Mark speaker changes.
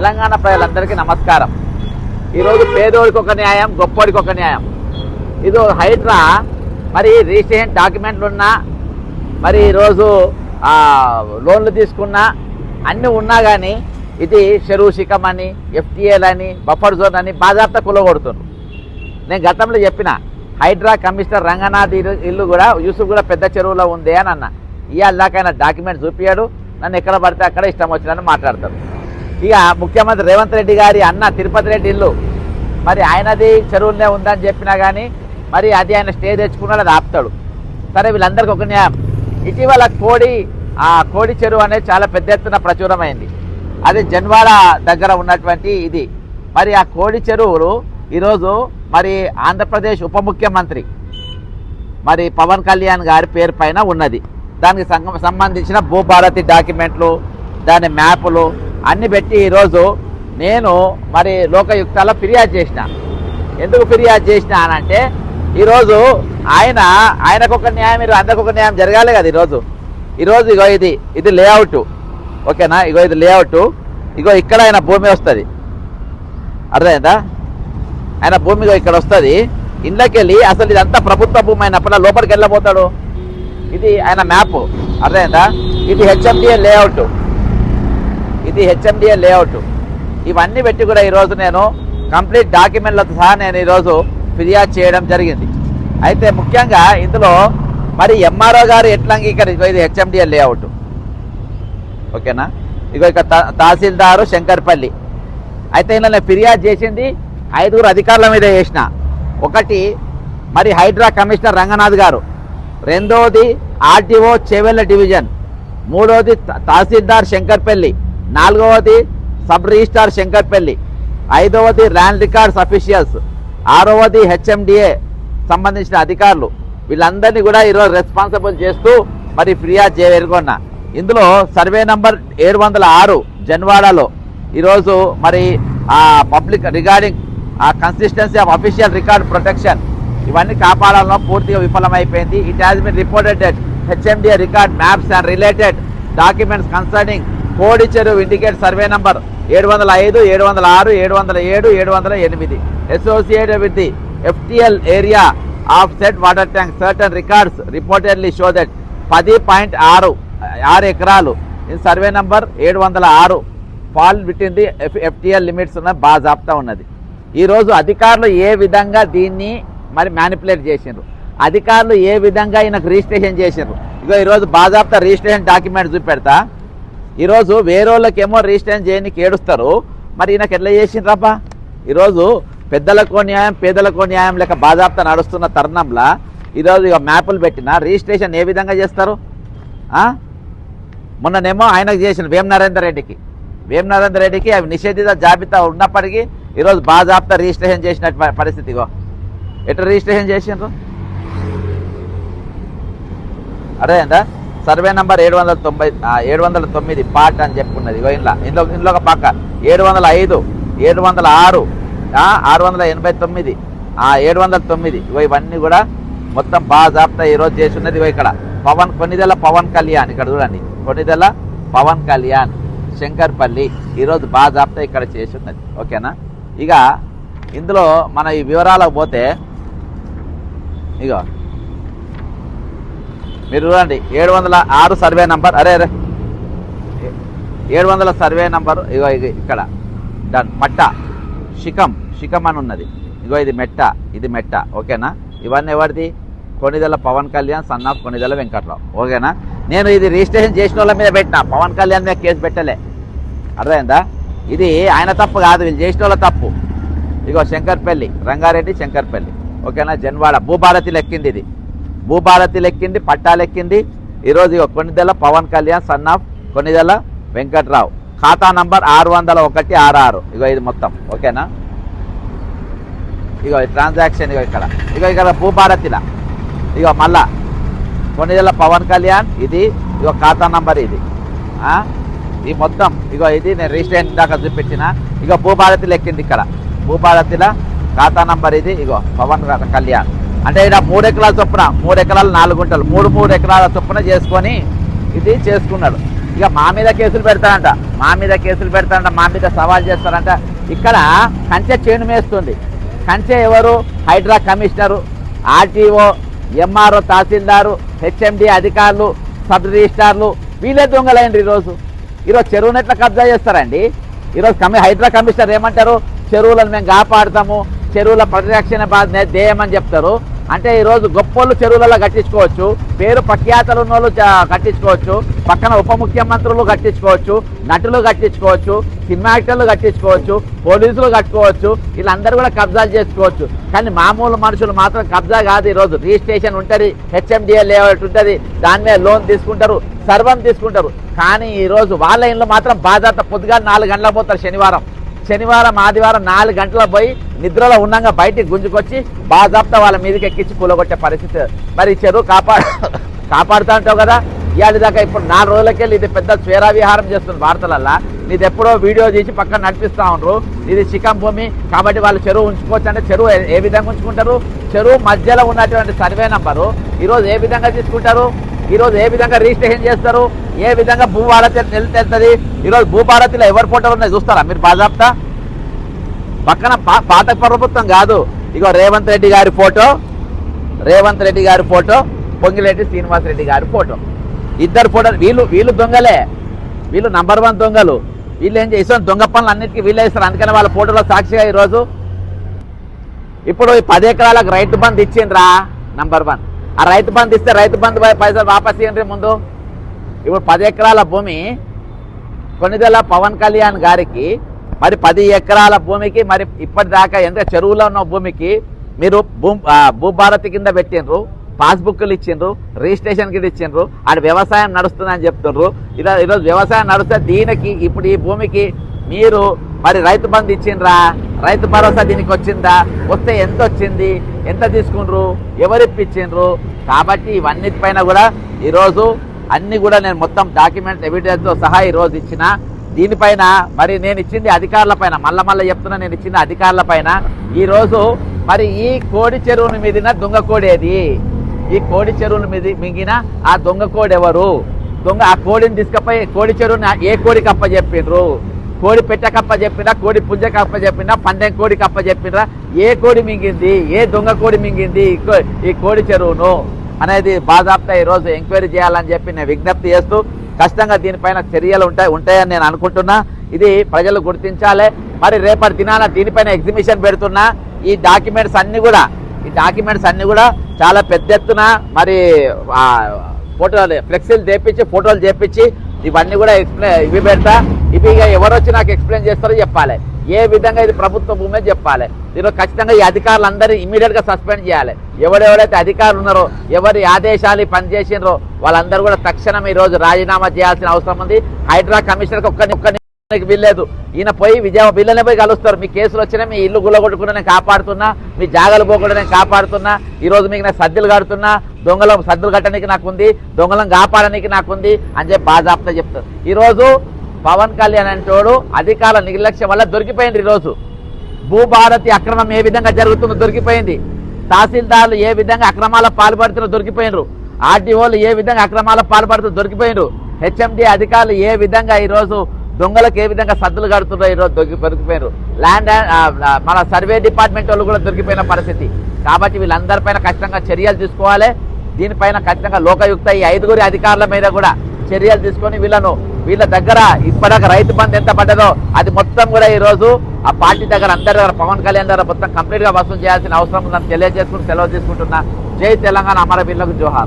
Speaker 1: తెలంగాణ ప్రజలందరికీ నమస్కారం. ఈరోజు పేదోడికి ఒక న్యాయం, గొప్పోడికి ఒక న్యాయం. ఇది హైడ్రా మరి రిజిస్ట్రేషన్ డాక్యుమెంట్లు ఉన్నా, మరి ఈరోజు లోన్లు తీసుకున్నా, అన్నీ ఉన్నా కానీ ఇది చెరువు శిఖం అని, ఎఫ్టీఏలు అని, బఫర్ జోన్ అని బాజాప్తా కులగొడుతున్నారు. నేను గతంలో చెప్పిన హైడ్రా కమిషనర్ రంగనాథ్ ఇల్లు కూడా యూసుఫ్ కూడా పెద్ద చెరువులో ఉంది అని అన్న. ఇవాళ దాకైనా డాక్యుమెంట్ చూపించాడు, నన్ను ఎక్కడ పడితే అక్కడ ఇష్టం వచ్చినట్టు మాట్లాడతారు. ఇక ముఖ్యమంత్రి రేవంత్ రెడ్డి గారి అన్న తిరుపతి రెడ్డి ఇల్లు మరి ఆయనది చెరువులనే ఉందని చెప్పినా కానీ మరి అది ఆయన స్టే తెచ్చుకున్నాడు, అది ఆపుతాడు. సరే, వీళ్ళందరికీ ఒక న్యాయం. ఇటీవల కోడి చెరువు అనేది చాలా పెద్ద ఎత్తున ప్రచురమైంది. అది జన్వాడ దగ్గర ఉన్నటువంటి ఇది. మరి ఆ కోడి చెరువులు ఈరోజు మరి ఆంధ్రప్రదేశ్ ఉప ముఖ్యమంత్రి మరి పవన్ కళ్యాణ్ గారి పేరు పైన ఉన్నది. దానికి సంబంధించిన భూభారతి డాక్యుమెంట్లు, దాని మ్యాపులు అన్ని పెట్టి ఈరోజు నేను మరి లోకయుక్తాల్లో ఫిర్యాదు చేసిన. ఎందుకు ఫిర్యాదు చేసిన అనంటే ఈరోజు ఆయనకు ఒక న్యాయం, మీరు అందరికి ఒక న్యాయం జరగాలి కదా. ఈరోజు ఇగో ఇది లేఅవుట్, ఓకేనా? ఇగో ఇది లేఅవుట్. ఇగో ఇక్కడ ఆయన భూమి వస్తుంది, అర్థమైందా? ఆయన భూమి ఇక్కడ వస్తుంది. ఇంట్లోకి వెళ్ళి అసలు ఇదంతా ప్రభుత్వ భూమి అయినప్పుడు లోపలికి వెళ్ళబోతాడు. ఇది ఆయన మ్యాప్, అర్థమైందా? ఇది హెచ్ఎండిఏ లేఅవుట్. ఇవన్నీ పెట్టి కూడా ఈరోజు నేను కంప్లీట్ డాక్యుమెంట్లతో సహా నేను ఈరోజు ఫిర్యాదు చేయడం జరిగింది. అయితే ముఖ్యంగా ఇందులో మరి ఎంఆర్ఓ గారు ఎట్లా అంగీకరించో, ఇది హెచ్ఎండిఏ లేఅవుట్, ఓకేనా? ఇక తహసీల్దారు శంకర్పల్లి. అయితే ఇలా నేను ఫిర్యాదు చేసింది 5 అధికారుల మీద చేసిన. ఒకటి మరి హైడ్రా కమిషనర్ రంగనాథ్ గారు, రెండవది ఆర్టీఓ చేవెళ్ళ డివిజన్, మూడవది తహసీల్దార్ శంకర్పల్లి, నాలుగవది సబ్ రిజిస్ట్రార్ శంకర్పల్లి, ఐదవది ల్యాండ్ రికార్డ్స్ అఫీషియల్స్, ఆరవది హెచ్ఎండిఏ సంబంధించిన అధికారులు. వీళ్ళందరినీ కూడా ఈరోజు రెస్పాన్సిబుల్ చేస్తూ మరి ఫిర్యాదు చేయగొన్నా. ఇందులో సర్వే నంబర్ 706 జన్వాడలో ఈరోజు మరి public regarding consistency of official record protection ఇవన్నీ కాపాడాలలో పూర్తిగా విఫలమైపోయింది. It has been reported that HMDA record maps and related documents concerning Kodi Cheruvu indicate survey number 705, 706, 707, 708 associated with the FTL area of said water tank. Certain records reportedly show that 10.6 ఎకరాలు in survey number 706 fall with the FTL limits ఉన్న బాజాప్తా ఉన్నది. ఈరోజు అధికారులు ఏ విధంగా దీన్ని మరి manipulate చేసిండ్రు, అధికారులు ఏ విధంగా ఈయనకు రిజిస్ట్రేషన్ చేసిండ్రు. ఇగో ఈరోజు బాజాప్తా రిజిస్ట్రేషన్ డాక్యుమెంట్ చూపెడతా. ఈరోజు వేరే వాళ్ళకేమో రిజిస్ట్రేషన్ చేయడానికి ఏడుస్తారు, మరి ఈయనకు ఎట్లా చేసిండ్రబ్బా? ఈరోజు పెద్దలకో న్యాయం, పేదలకో న్యాయం లేక బాజాప్తా నడుస్తున్న తరుణంలో ఈరోజు ఇక మ్యాపులు పెట్టిన రిజిస్ట్రేషన్ ఏ విధంగా చేస్తారు? మొన్ననేమో ఆయనకు చేసిన వేం నరేందర్ రెడ్డికి అవి నిషేధిత జాబితా ఉన్నప్పటికీ ఈరోజు బాజాప్తా రిజిస్ట్రేషన్ చేసిన పరిస్థితిగో. ఎట్లా రిజిస్ట్రేషన్ చేసిండ్రు? అదేందా సర్వే నంబర్ 709 పార్ట్ అని చెప్పుకున్నది. ఇందులో ఒక పక్క 705, 706, 689, 709 ఇవన్నీ కూడా మొత్తం బాజాప్తా ఈరోజు చేసి ఉన్నది. ఇక్కడ కొన్నిదెల పవన్ కళ్యాణ్, ఇక్కడ చూడండి, కొన్నిదెల పవన్ కళ్యాణ్ శంకర్పల్లి ఈరోజు బాజాప్తా ఇక్కడ చేసి ఉన్నది, ఓకేనా? ఇక ఇందులో మన ఈ వివరాలకు పోతే ఇగో మీరు చూడండి 706 సర్వే నంబర్, 700 సర్వే నంబర్. ఇగో ఇక్కడ మట్ట శిఖం అని ఉన్నది. ఇగో ఇది మెట్ట, ఓకేనా? ఇవన్నీ ఎవరిది? కొన్నిదెల పవన్ కళ్యాణ్ సన్ ఆఫ్ కొన్నిదెల వెంకట్రావు, ఓకేనా? నేను ఇది రిజిస్ట్రేషన్ చేసిన వాళ్ళ మీద పెట్టినా, పవన్ కళ్యాణ్ మీద కేసు పెట్టలే, అర్థమైందా? ఇది ఆయన తప్పు కాదు, వీళ్ళు చేసిన వాళ్ళ తప్పు. ఇగో శంకర్పల్లి, రంగారెడ్డి శంకర్పల్లి, ఓకేనా? జన్వాడ భూభారతి లెక్కింది, ఇది భూభారతి లెక్కింది, పట్టా లెక్కింది. ఈరోజు ఇగో కొన్నిదెల పవన్ కళ్యాణ్ సన్ ఆఫ్ కొన్నిదెల వెంకట్రావు, ఖాతా నంబర్ 60166. ఇగో ఇది మొత్తం, ఓకేనా? ఇగో ట్రాన్సాక్షన్ ఇక్కడ భూభారతిలా ఇగో మళ్ళా కొన్నిదెల పవన్ కళ్యాణ్, ఇది ఇగో ఖాతా నంబర్, ఇది ఈ మొత్తం ఇగో ఇది నేను రిజిస్ట్రేషన్ దాకా చూపించిన. ఇగో భూభారతి లెక్కింది, ఇక్కడ భూభారతిల ఖాతా నంబర్ ఇది. ఇగో పవన్ కళ్యాణ్ అంటే ఇక్కడ 3 ఎకరాల చొప్పున, 3 ఎకరాలు 4 గుంటలు, 3 ఎకరాల చొప్పున చేసుకొని ఇది చేసుకున్నాడు. ఇక మా మీద కేసులు పెడతారంట, మా మీద సవాల్ చేస్తారంట. ఇక్కడ కంచె చేను మేస్తుంది. కంచె ఎవరు? హైడ్రా కమిషనరు, ఆర్టీఓ, ఎంఆర్ఓ, తహసీల్దారు, హెచ్ఎండి అధికారులు, సబ్ రిజిస్టార్లు, వీళ్ళే దొంగలైంది. ఈరోజు చెరువును ఎట్లా కబ్జా చేస్తారండి? ఈరోజు హైడ్రా కమిషనర్ ఏమంటారు? చెరువులను మేము కాపాడుతాము, చెరువుల పరిరక్షణ బాధ్యత ధ్యేయమని చెప్తారు. అంటే ఈరోజు గొప్పోళ్ళు చెరువులలో కట్టించుకోవచ్చు, పేరు ప్రఖ్యాతలు ఉన్న వాళ్ళు కట్టించుకోవచ్చు, పక్కన ఉప ముఖ్యమంత్రులు కట్టించుకోవచ్చు, నటులు కట్టించుకోవచ్చు, సినిమా యాక్టర్లు కట్టించుకోవచ్చు, పోలీసులు కట్టుకోవచ్చు, వీళ్ళందరూ కూడా కబ్జాలు చేసుకోవచ్చు. కానీ మామూలు మనుషులు మాత్రం కబ్జా కాదు. ఈరోజు రిజిస్ట్రేషన్ ఉంటుంది, హెచ్ఎండిఏ లేఅవుట్ ఉంటుంది, దాని మీద లోన్ తీసుకుంటారు, సర్వం తీసుకుంటారు. కానీ ఈరోజు వాళ్ళ ఇంట్లో మాత్రం బాధ్యత పొద్దుగా 4 గంటలకు పోతారు. శనివారం ఆదివారం 4 గంటలకు పోయి నిద్రలో ఉన్నాగా బయటికి గుంజుకొచ్చి బాజాప్తా వాళ్ళ మీదకి ఎక్కించి కూలగొట్టే పరిస్థితి. మరి చెరువు కాపాడుతూ ఉంటావు కదా. ఇవాళ దాకా ఇప్పుడు 4 రోజులకెళ్ళి ఇది పెద్ద స్వేరా విహారం చేస్తుంది వార్తలల్లా. నీది ఎప్పుడో వీడియో తీసి పక్కన నడిపిస్తూ ఉండరు. ఇది శిఖం భూమి కాబట్టి వాళ్ళు చెరువు ఉంచుకోవచ్చు. అంటే చెరువు ఏ విధంగా ఉంచుకుంటారు? చెరువు మధ్యలో ఉన్నటువంటి సర్వే నంబరు ఈరోజు ఏ విధంగా తీసుకుంటారు? ఈరోజు ఏ విధంగా రిజిస్ట్రేషన్ చేస్తారు? ఏ విధంగా భూభారతి తెలుస్తుంది? ఈరోజు భూభారతిలో ఎవరి ఫోటోలు ఉన్నాయి చూస్తారా మీరు? బాజాప్తా పక్కన పాత ప్రభుత్వం కాదు. ఇగో రేవంత్ రెడ్డి గారి ఫోటో, పొంగిరెడ్డి శ్రీనివాసరెడ్డి గారి ఫోటో, ఇద్దరు ఫోటోలు. వీళ్ళు దొంగలే, వీళ్ళు నంబర్ 1 దొంగలు. వీళ్ళు ఏం చేస్తారు? దొంగ పనులు అన్నిటికీ వీళ్ళే ఇస్తారు. అందుకని వాళ్ళ ఫోటోలో సాక్షిగా ఈరోజు ఇప్పుడు 10 ఎకరాలకు రైతు బంధు ఇచ్చిండ్రా నంబర్ 1. ఆ రైతు బంధు ఇస్తే రైతు బంధు పైసలు వాపస్ ఇవ్వండి ముందు. ఇప్పుడు 10 ఎకరాల భూమి కొన్నిదెల పవన్ కళ్యాణ్ గారికి, మరి 10 ఎకరాల భూమికి, మరి ఇప్పటిదాకా ఎంత చెరువులో ఉన్న భూమికి మీరు భూభారతి కింద పెట్టిండ్రు, పాస్బుక్లు ఇచ్చిండ్రు, రిజిస్ట్రేషన్ కింద ఇచ్చిండ్రు, ఆడ వ్యవసాయం నడుస్తుందని చెప్తుండ్రు. ఈరోజు వ్యవసాయం నడుస్తే దీనికి ఇప్పుడు ఈ భూమికి మీరు మరి రైతు బంధు ఇచ్చిండ్రా? రైతు భరోసా దీనికి వచ్చిందా? వస్తే ఎంత వచ్చింది? ఎంత తీసుకుండ్రు? ఎవరు ఇప్పించిండ్రు? కాబట్టి ఇవన్నిటిపైన కూడా ఈరోజు అన్ని కూడా నేను మొత్తం డాక్యుమెంట్స్ ఎవిడెన్స్తో సహా ఈరోజు ఇచ్చిన. దీనిపైన మరి నేను ఇచ్చింది అధికారుల పైన, మళ్ళీ చెప్తున్నా, నేను ఇచ్చింది అధికారుల పైన. ఈరోజు మరి ఈ కోడి చెరువుని మీదిన దొంగ కోడి ఏది? ఈ కోడి చెరువుని మింగిన ఆ దొంగ కోడి ఎవరు? ఆ కోడిని తీసుకపోయి కోడి చెరువుని ఏ కోడికి అప్పచెప్పిండ్రు? కోడి పెట్టకప్ప చెప్పినా, కోడి పుంజకప్ప చెప్పినా, పందెం కోడి కప్ప చెప్పినరా? ఏ కోడి మింగింది? ఏ దొంగ కోడి మింగింది ఈ కోడి చెరువును అనేది బాజాప్తా ఈరోజు ఎంక్వైరీ చేయాలని చెప్పి నేను విజ్ఞప్తి చేస్తూ, ఖచ్చితంగా దీనిపైన చర్యలు ఉంటాయని నేను అనుకుంటున్నా. ఇది ప్రజలు గుర్తించాలి. మరి రేపటి దినాన దీనిపైన ఎగ్జిబిషన్ పెడుతున్నా. ఈ డాక్యుమెంట్స్ అన్ని కూడా చాలా పెద్ద ఎత్తున మరి ఫోటోలు ఫ్లెక్సీలు చేపించి, ఫోటోలు చేపించి ఇవన్నీ కూడా ఇవి పెడతా. ఇవి ఎవరు వచ్చి నాకు ఎక్స్ప్లెయిన్ చేస్తారో చెప్పాలి. ఏ విధంగా ఇది ప్రభుత్వ భూమి చెప్పాలి. ఈరోజు ఖచ్చితంగా ఈ అధికారులందరినీ ఇమీడియట్గా సస్పెండ్ చేయాలి. ఎవరెవరైతే అధికారులు ఉన్నారో, ఎవరి ఆదేశాలు పనిచేసినారో వాళ్ళందరూ కూడా తక్షణం ఈరోజు రాజీనామా చేయాల్సిన అవసరం ఉంది. హైడ్రా కమిషనర్కి ఒక్కరికి వీల్లేదు. ఈయన పోయి వీళ్ళనే పోయి కలుస్తారు. మీ కేసులు వచ్చినా, మీ ఇల్లు గుల్లగొట్టుకున్నా నేను కాపాడుతున్నా, మీ జాగాలు పోకుండా నేను కాపాడుతున్నా, ఈరోజు మీకు నేను సద్దులు కడుతున్నా, సద్దులు కట్టడానికి నాకుంది, దొంగలను కాపాడడానికి నాకుంది అని చెప్పి బాజాప్తా చెప్తారు. ఈరోజు పవన్ కళ్యాణ్ అంటోడు అధికారుల నిర్లక్ష్యం వల్ల దొరికిపోయింది. ఈరోజు భూభారతి అక్రమం ఏ విధంగా జరుగుతుందో దొరికిపోయింది. తహసీల్దార్లు ఏ విధంగా అక్రమాలకు పాల్పడుతుందో దొరికిపోయినరు. ఆర్టీఓలు ఏ విధంగా అక్రమాలకు పాల్పడుతుందో దొరికిపోయినరు. హెచ్ఎండి అధికారులు ఏ విధంగా ఈరోజు దొంగలకు ఏ విధంగా సద్దులు కడుతుందో ఈరోజు దొరికిపోయారు. మన సర్వే డిపార్ట్మెంట్ వాళ్ళు కూడా దొరికిపోయిన పరిస్థితి. కాబట్టి వీళ్ళందరిపైన ఖచ్చితంగా చర్యలు తీసుకోవాలి. దీనిపైన ఖచ్చితంగా లోకయుక్త ఈ 5 అధికారుల మీద కూడా చర్యలు తీసుకొని వీళ్ళ దగ్గర ఇప్పటిదాకా రైతు బంధు ఎంత పడ్డదో అది మొత్తం కూడా ఈరోజు ఆ పార్టీ దగ్గర అందరి దగ్గర పవన్ కళ్యాణ్ దగ్గర మొత్తం కంప్లీట్గా వసూలు చేయాల్సిన అవసరం ఉందని తెలియజేసుకుని సెలవు తీసుకుంటున్నా. జై తెలంగాణ, అమరవీరులకు జోహార్.